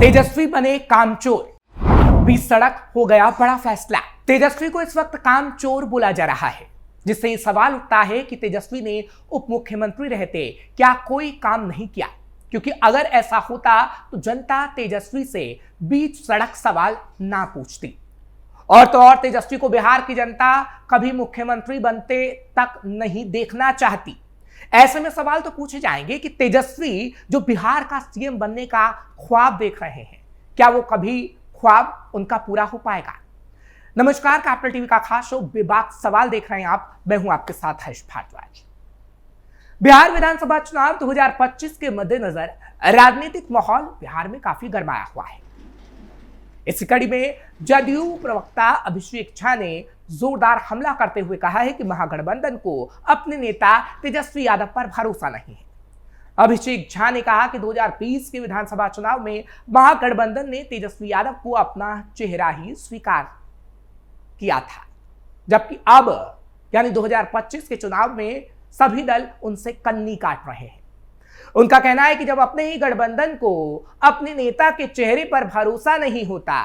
तेजस्वी बने कामचोर, बीच सड़क हो गया बड़ा फैसला। तेजस्वी को इस वक्त कामचोर बोला जा रहा है, जिससे ये सवाल उठता है कि तेजस्वी ने उप मुख्यमंत्री रहते क्या कोई काम नहीं किया, क्योंकि अगर ऐसा होता तो जनता तेजस्वी से बीच सड़क सवाल ना पूछती। और तो और तेजस्वी को बिहार की जनता कभी मुख्यमंत्री बनते तक नहीं देखना चाहती। ऐसे में सवाल तो पूछे जाएंगे कि तेजस्वी जो बिहार का सीएम बनने का ख्वाब देख रहे हैं, क्या वो कभी ख्वाब उनका पूरा हो पाएगा? नमस्कार, कैपिटल टीवी का खास शो बेबाक सवाल देख रहे हैं आप। मैं हूं आपके साथ हर्ष भारद्वाज। बिहार विधानसभा चुनाव 2025 के मद्देनजर राजनीतिक माहौल बिहार में काफी गरमाया हुआ है। इसी कड़ी में जदयू प्रवक्ता अभिषेक झा ने जोरदार हमला करते हुए कहा है कि महागठबंधन को अपने नेता तेजस्वी यादव पर भरोसा नहीं है। अभिषेक झा ने कहा कि 2020 के विधानसभा चुनाव में महागठबंधन ने तेजस्वी यादव को अपना चेहरा ही स्वीकार किया था, जबकि अब यानी 2025 के चुनाव में सभी दल उनसे कन्नी काट रहे हैं। उनका कहना है कि जब अपने ही गठबंधन को अपने नेता के चेहरे पर भरोसा नहीं होता,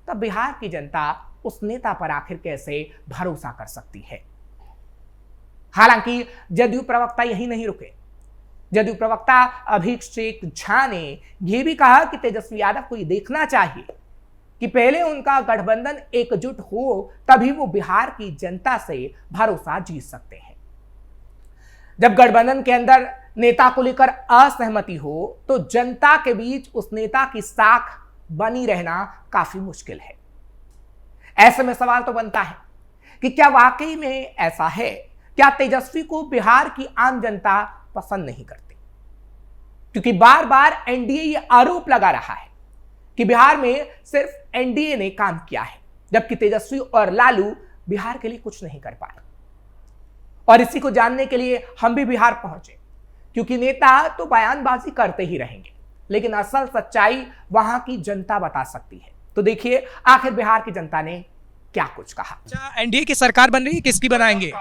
तब बिहार की जनता उस नेता पर आखिर कैसे भरोसा कर सकती है। हालांकि जदयू प्रवक्ता यही नहीं रुके। जदयू प्रवक्ता अभिषेक झा ने यह भी कहा कि तेजस्वी यादव को यह देखना चाहिए कि पहले उनका गठबंधन एकजुट हो, तभी वो बिहार की जनता से भरोसा जीत सकते हैं। जब गठबंधन के अंदर नेता को लेकर असहमति हो तो जनता के बीच उस नेता की साख बनी रहना काफी मुश्किल है। ऐसे में सवाल तो बनता है कि क्या वाकई में ऐसा है? क्या तेजस्वी को बिहार की आम जनता पसंद नहीं करती? क्योंकि बार बार एनडीए ये आरोप लगा रहा है कि बिहार में सिर्फ एनडीए ने काम किया है, जबकि तेजस्वी और लालू बिहार के लिए कुछ नहीं कर पाए। और इसी को जानने के लिए हम भी बिहार पहुंचे, क्योंकि नेता तो बयानबाजी करते ही रहेंगे, लेकिन असल सच्चाई वहां की जनता बता सकती है। तो देखिए आखिर बिहार की जनता ने क्या कुछ कहा। अच्छा, एनडीए की सरकार बन रही है, किसकी बनाएंगे?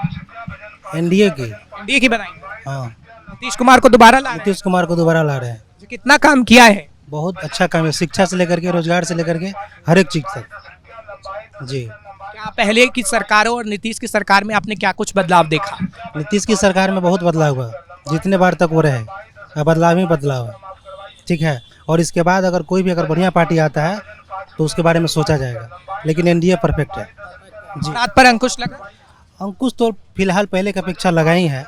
एनडीए की बनाएंगे। हाँ, नीतीश कुमार को दोबारा ला रहे हैं। नीतीश कुमार को दोबारा ला रहे हैं। जो कितना काम किया है? बहुत अच्छा काम है, शिक्षा से लेकर के रोजगार से लेकर के हर एक चीज तक। जी, क्या पहले की सरकारों और नीतीश की सरकार में आपने क्या कुछ बदलाव देखा? नीतीश की सरकार में बहुत बदलाव हुआ, जितने बार तक वो रहे बदलाव ही बदलाव है। ठीक है, और इसके बाद अगर कोई भी बढ़िया पार्टी आता है तो उसके बारे में सोचा जाएगा, लेकिन एनडीए परफेक्ट है। जी, रात पर अंकुश लगा? अंकुश तो फिलहाल पहले की अपेक्षा लगा ही है।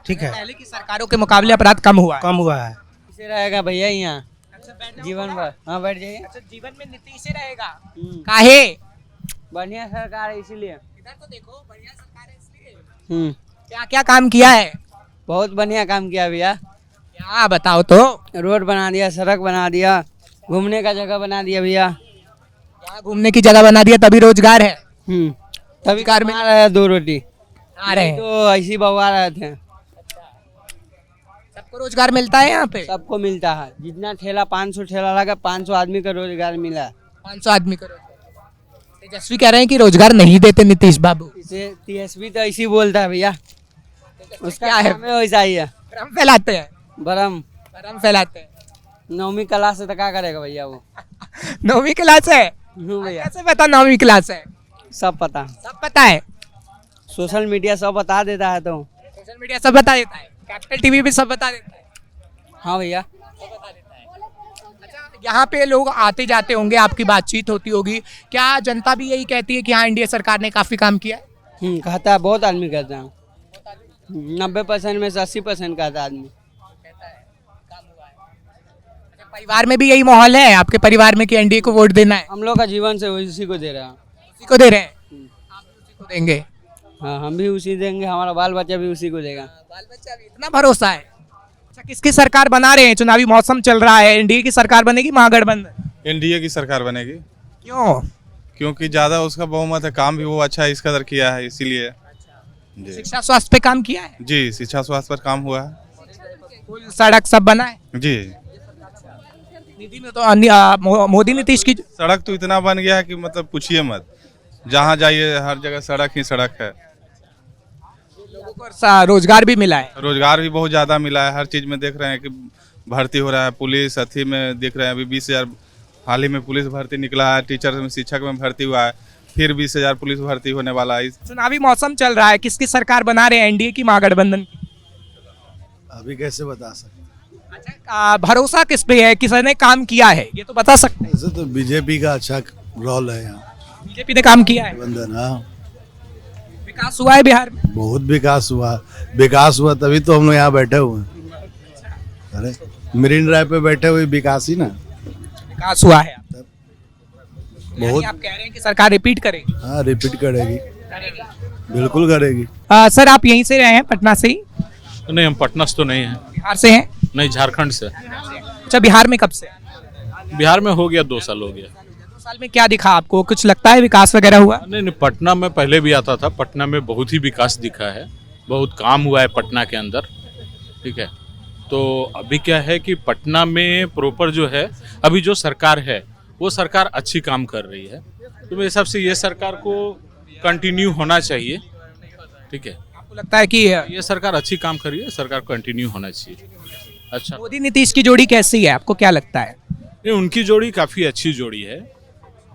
ठीक है, पहले की सरकारों के मुकाबले अपराध कम हुआ है। कम हुआ है। इसे रहेगा भैया यहाँ अच्छा, बैठ जाओ। जीवन भर। हाँ, बैठ जाइए। अच्छा, जीवन में नीतीश ही रहेगा। काहे? बढ़िया सरकार है इसीलिए। इधर तो देखो, बढ़िया सरकार है इसलिए। क्या क्या काम किया है? बहुत बढ़िया काम किया भैया। क्या बताओ तो। रोड बना दिया, सड़क बना दिया, घूमने का जगह बना दिया भैया। क्या घूमने की जगह बना दिया, तभी रोजगार है। तभी रोजगार में कमा रहे हैं 2 रोटी आ रहे हैं। तो ऐसी बवा रहे थे। सबको रोजगार मिलता है यहाँ पे? सबको मिलता है। जितना ठेला 500 ठेला लगा, 500 आदमी का रोजगार मिला। 500 आदमी को रोजगार। तेजस्वी कह रहे हैं कि रोजगार नहीं देते नीतीश बाबू। इसे तेजस्वी तो ऐसी बोलता है भैया, उसका क्या है? काम है वैसा ही है। भ्रम फैलाते हैं। भ्रम फैलाते हैं। 9वीं क्लास से तो क्या करेगा भैया वो? 9वीं क्लास है? भैया कैसे पता 9वीं क्लास है? सब पता, सब पता है। सोशल मीडिया सब बता देता है। तो सोशल मीडिया सब बता देता है, कैपिटल टीवी भी सब बता देता है। हाँ भैया, अच्छा, यहाँ पे लोग आते जाते होंगे, आपकी बातचीत होती होगी, क्या जनता भी यही कहती है कि हाँ एनडीए सरकार ने काफी काम किया है? कहता है, बहुत आदमी कहता है। 90% में से 80% कहता है आदमी। अच्छा, परिवार में भी यही माहौल है आपके परिवार में कि एनडीए को वोट देना है? हम लोग का जीवन से उसी को दे रहे हैं। उसी को दे रहे हैं? आप भी उसी को देंगे? हाँ, हम भी उसी देंगे, हमारा बाल बच्चा भी उसी को देगा। बाल बच्चा भी, इतना भरोसा है? अच्छा, किसकी सरकार बना रहे हैं? चुनावी मौसम चल रहा है, एनडीए की सरकार बनेगी, महागठबंधन? एनडीए की सरकार बनेगी। क्यों? क्योंकि ज़्यादा उसका बहुमत है, काम भी वो अच्छा इस कदर किया है, इसीलिए। जी शिक्षा स्वास्थ्य पे काम किया है? जी, शिक्षा स्वास्थ्य पर काम हुआ है। पुल सड़क सब बना है? जी, निधि में तो मोदी नीतीश की सड़क तो इतना बन गया है कि मतलब पूछिए मत, जहाँ जाइए हर जगह सड़क ही सड़क है। लोगों को रोजगार भी मिला है। रोजगार भी बहुत ज़्यादा मिला है, हर चीज़ में देख रहे हैं कि भर्ती हो रहा है। पुलिस अथी में देख रहे हैं, अभी 20,000 हाल ही में पुलिस भर्ती निकला है, टीचर में शिक्षक में भर्ती हुआ है, फिर 20,000 पुलिस भर्ती होने वाला है। चुनावी मौसम चल रहा है, किसकी सरकार बना रहे हैं, एनडीए की महागठबंधन की? अभी कैसे बता सकते अच्छा, भरोसा किस पे है, किसने काम किया है, ये तो बता सकते हैं। ऐसे तो बीजेपी का अच्छा रोल है यहाँ। बीजेपी ने काम किया है, बंधन, हाँ विकास हुआ है बिहार में। बहुत विकास हुआ तभी तो हम लोग यहाँ बैठे हुए हैं। अरे मरीन ड्राइव पे बैठे हुए विकास ही ना। विकास हुआ है, बहुत। आप कह रहे हैं कि सरकार रिपीट करेगी? हाँ रिपीट करेगी, बिल्कुल करेगी। सर आप यहीं से रहे हैं, पटना से ही? नहीं, हम पटना से तो नहीं हैं। बिहार से हैं? नहीं, झारखंड से। अच्छा, बिहार में कब से? बिहार में हो गया 2 साल हो गया। 2 साल में क्या दिखा आपको, कुछ लगता है विकास वगैरह हुआ? नहीं, पटना में पहले भी आता था, पटना में बहुत ही विकास दिखा है, बहुत काम हुआ है पटना के अंदर, ठीक है। तो अभी क्या है कि पटना में प्रॉपर जो है, अभी जो सरकार है वो सरकार अच्छी काम कर रही है, तो मेरे हिसाब से ये सरकार को कंटिन्यू होना चाहिए, ठीक है। आपको लगता है कि ये सरकार अच्छी काम कर रही है, सरकार कंटिन्यू होना चाहिए। अच्छा, मोदी नीतीश की जोड़ी कैसी है, आपको क्या लगता है? नहीं, उनकी जोड़ी काफ़ी अच्छी जोड़ी है।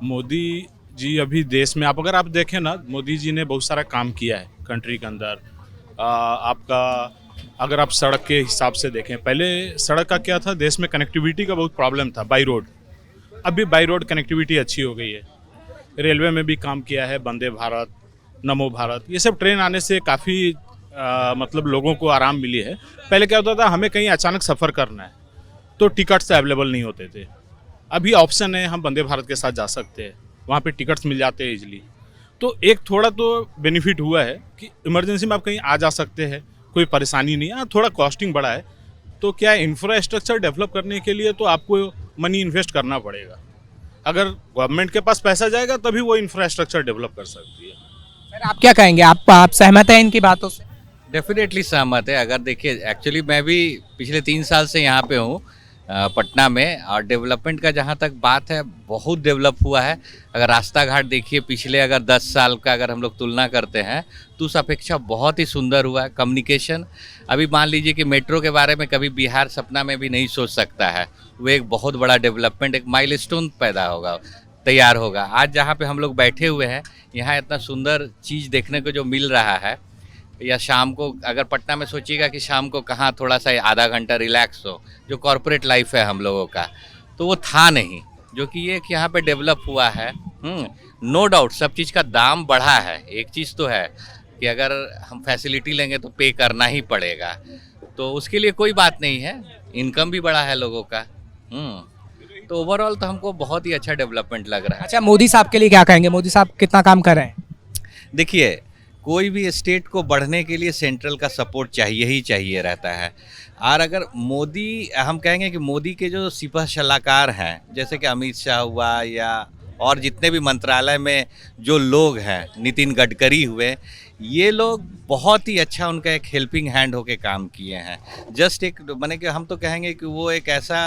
मोदी जी अभी देश में अगर आप देखें ना, मोदी जी ने बहुत सारा काम किया है कंट्री के अंदर। आपका अगर आप सड़क के हिसाब से देखें, पहले सड़क का क्या था, देश में कनेक्टिविटी का बहुत प्रॉब्लम था, बाई रोड। अभी बाई रोड कनेक्टिविटी अच्छी हो गई है। रेलवे में भी काम किया है, वंदे भारत, नमो भारत, ये सब ट्रेन आने से काफ़ी मतलब लोगों को आराम मिली है। पहले क्या होता था, हमें कहीं अचानक सफ़र करना है तो टिकट्स अवेलेबल नहीं होते थे। अभी ऑप्शन है, हम वंदे भारत के साथ जा सकते हैं, वहाँ पे टिकट्स मिल जाते हैं इजली। तो एक थोड़ा तो बेनिफिट हुआ है कि इमरजेंसी में आप कहीं आ जा सकते हैं, कोई परेशानी नहीं है। थोड़ा कॉस्टिंग बढ़ा है, तो क्या इंफ्रास्ट्रक्चर डेवलप करने के लिए तो आपको मनी इन्वेस्ट करना पड़ेगा। अगर गवर्नमेंट के पास पैसा जाएगा तभी वो इंफ्रास्ट्रक्चर डेवलप कर सकती है। सर आप क्या कहेंगे, आप सहमत हैं इनकी बातों से? डेफिनेटली सहमत है। अगर देखिए, एक्चुअली मैं भी पिछले 3 साल से यहाँ पे हूँ पटना में, और डेवलपमेंट का जहाँ तक बात है, बहुत डेवलप हुआ है। अगर रास्ता घाट देखिए, पिछले अगर 10 साल का अगर हम लोग तुलना करते हैं तो उस अपेक्षा बहुत ही सुंदर हुआ है। कम्युनिकेशन, अभी मान लीजिए कि मेट्रो के बारे में कभी बिहार सपना में भी नहीं सोच सकता है, वो एक बहुत बड़ा डेवलपमेंट, एक माइलस्टोन पैदा होगा, तैयार होगा। आज जहाँ पे हम लोग बैठे हुए हैं, यहाँ इतना सुंदर चीज़ देखने को जो मिल रहा है, या शाम को अगर पटना में सोचिएगा कि शाम को कहाँ थोड़ा सा आधा घंटा रिलैक्स हो, जो कॉरपोरेट लाइफ है हम लोगों का, तो वो था नहीं, जो कि ये कि यहाँ पे डेवलप हुआ है। नो डाउट सब चीज़ का दाम बढ़ा है। एक चीज़ तो है कि अगर हम फैसिलिटी लेंगे तो पे करना ही पड़ेगा, तो उसके लिए कोई बात नहीं है, इनकम भी बढ़ा है लोगों का। तो ओवरऑल तो हमको बहुत ही अच्छा डेवलपमेंट लग रहा है। अच्छा, मोदी साहब के लिए क्या कहेंगे, मोदी साहब कितना काम कर रहे हैं? देखिए, कोई भी स्टेट को बढ़ने के लिए सेंट्रल का सपोर्ट चाहिए ही चाहिए रहता है। और अगर मोदी, हम कहेंगे कि मोदी के जो सिपह सलाहकार हैं, जैसे कि अमित शाह हुआ या और जितने भी मंत्रालय में जो लोग हैं, नितिन गडकरी हुए, ये लोग बहुत ही अच्छा उनका एक हेल्पिंग हैंड होके काम किए हैं। जस्ट एक माने कि हम तो कहेंगे कि वो एक ऐसा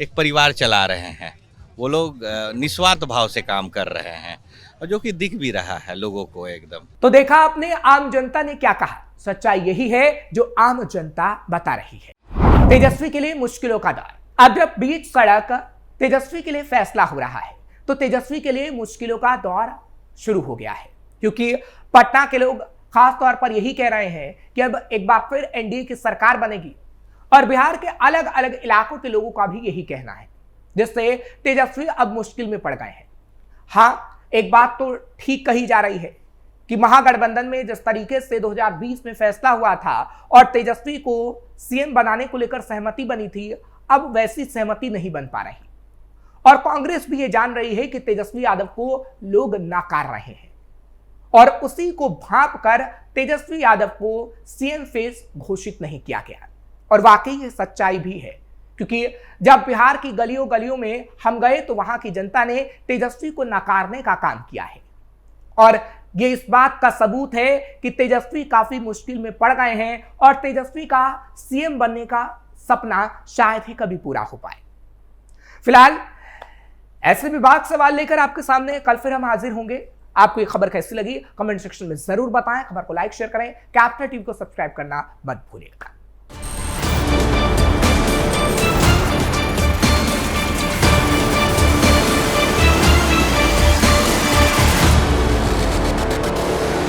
एक परिवार चला रहे हैं। वो लोग निस्वार्थ भाव से काम कर रहे हैं, और जो कि दिख भी रहा है लोगों को एकदम। तो देखा आपने आम जनता ने क्या कहा। सच्चाई यही है जो आम जनता बता रही है। तेजस्वी के लिए मुश्किलों का दौर, अब जब बीच सड़क तेजस्वी के लिए फैसला हो रहा है, तो तेजस्वी के लिए मुश्किलों का दौर शुरू हो गया है। क्योंकि पटना के लोग खास तौर पर यही कह रहे हैं कि अब एक बार फिर एनडीए की सरकार बनेगी, और बिहार के अलग अलग इलाकों के लोगों का भी यही कहना है, जिससे तेजस्वी अब मुश्किल में पड़ गए हैं। हाँ, एक बात तो ठीक कही जा रही है कि महागठबंधन में जिस तरीके से 2020 में फैसला हुआ था और तेजस्वी को सीएम बनाने को लेकर सहमति बनी थी, अब वैसी सहमति नहीं बन पा रही, और कांग्रेस भी ये जान रही है कि तेजस्वी यादव को लोग नकार रहे हैं, और उसी को भांप कर तेजस्वी यादव को सीएम फेस घोषित नहीं किया गया। और वाकई ये सच्चाई भी है, क्योंकि जब बिहार की गलियों गलियों में हम गए तो वहां की जनता ने तेजस्वी को नकारने का काम किया है, और ये इस बात का सबूत है कि तेजस्वी काफी मुश्किल में पड़ गए हैं, और तेजस्वी का सीएम बनने का सपना शायद ही कभी पूरा हो पाए। फिलहाल ऐसे विवाद सवाल लेकर आपके सामने कल फिर हम हाजिर होंगे। आपको ये खबर कैसी लगी कमेंट सेक्शन में जरूर बताएं। खबर को लाइक शेयर करें, कैपिटल टीवी को सब्सक्राइब करना मत भूलिएगा।